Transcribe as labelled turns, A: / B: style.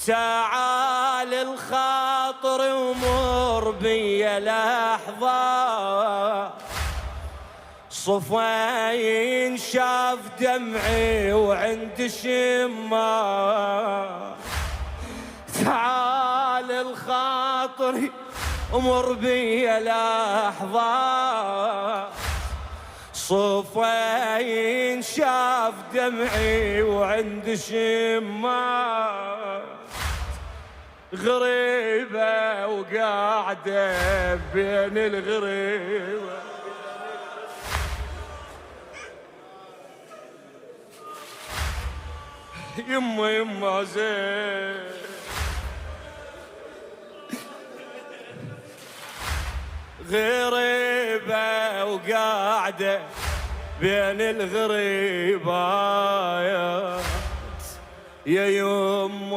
A: تعال الخاطر ومر بي لحظة، صفين شاف دمعي وعند شمه. تعال الخاطر ومر بي لحظة، صفين شاف دمعي وعند شمه. غريبة وقاعدة بين الغريبة، يما يما زين. غريبة وقاعدة بين الغريبة يا يما.